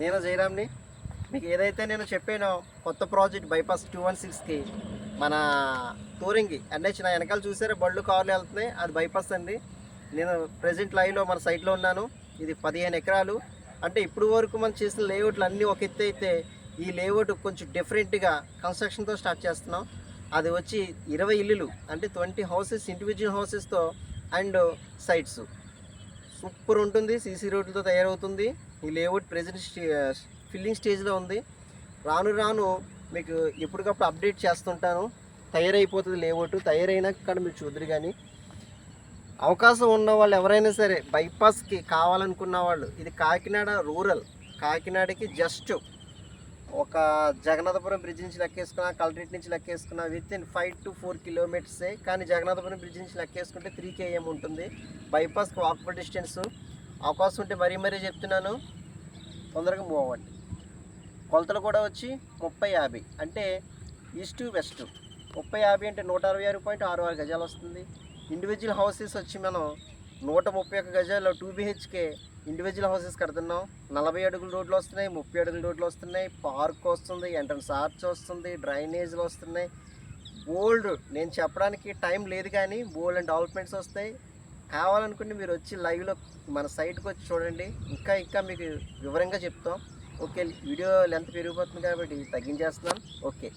నేను జయరామ్ని. మీకు ఏదైతే నేను చెప్పానో కొత్త ప్రాజెక్ట్ బైపాస్ 216కి మన టూరింగ్కి ఎన్హెచ్ నా వెనకాల చూసారా బళ్ళు కార్లు వెళ్తున్నాయి, అది బైపాస్ అండి. నేను ప్రజెంట్ లైవ్లో మన సైట్లో ఉన్నాను. ఇది 15 ఎకరాలు. అంటే ఇప్పుడు వరకు మనం చేసిన లేఅవుట్లు అన్నీ ఒక ఎత్తు అయితే ఈ లేఅవుట్ కొంచెం డిఫరెంట్గా కన్స్ట్రక్షన్తో స్టార్ట్ చేస్తున్నాం. అది వచ్చి 20 ఇల్లులు అంటే 20 హౌసెస్, ఇండివిజువల్ హౌసెస్తో అండ్ సైట్స్ సూపర్ ఉంటుంది. సీసీ రోడ్లతో తయారవుతుంది. ఈ లేఅవుట్ ప్రెజెంట్ ఫిల్లింగ్ స్టేజ్లో ఉంది. రాను రాను మీకు ఎప్పటికప్పుడు అప్డేట్ చేస్తుంటాను. తయారైపోతుంది లేఅవుట్. తయారైనాక కూడా మీరు చూద్దరు. కానీ అవకాశం ఉన్న వాళ్ళు ఎవరైనా సరే బైపాస్కి కావాలనుకున్న వాళ్ళు, ఇది కాకినాడ రూరల్, కాకినాడకి జస్ట్ ఒక జగన్నాథపురం బ్రిడ్జ్ నుంచి లెక్కేసుకున్నా, కలెక్టరేట్ నుంచి లెక్కేసుకున్నా విత్ ఇన్ 5 to 4 కిలోమీటర్సే. కానీ జగన్నాథపురం బ్రిడ్జ్ నుంచి లెక్కేసుకుంటే 3 km ఉంటుంది. బైపాస్కి వాకబుల్ డిస్టెన్స్. అవకాశం ఉంటే మరీ చెప్తున్నాను, తొందరగా మూవ్ అవ్వండి. కొలతలు కూడా వచ్చి 30-50 అంటే ఈస్ట్ వెస్ట్. 30-50 అంటే 166.66 గజాలు వస్తుంది. ఇండివిజువల్ హౌసెస్ వచ్చి మనం 131 గజాల్లో 2 BHK ఇండివిజువల్ హౌసెస్ కడుతున్నాం. 40 అడుగుల రోడ్లు వస్తున్నాయి, 30 అడుగుల రోడ్లు వస్తున్నాయి, పార్క్ వస్తుంది, ఎంట్రన్స్ ఆర్చ్ వస్తుంది, డ్రైనేజ్లు వస్తున్నాయి. బోల్డ్ నేను చెప్పడానికి టైం లేదు, కానీ బోల్డ్ అండ్ డెవలప్మెంట్స్ వస్తాయి. కావాలనుకుంటే మీరు వచ్చి లైవ్లో మన సైట్కి వచ్చి చూడండి. ఇంకా మీకు వివరంగా చెప్తాం. ఓకే, వీడియో లెంత్ పెరిగిపోతుంది కాబట్టి తగ్గించేస్తున్నాను. ఓకే.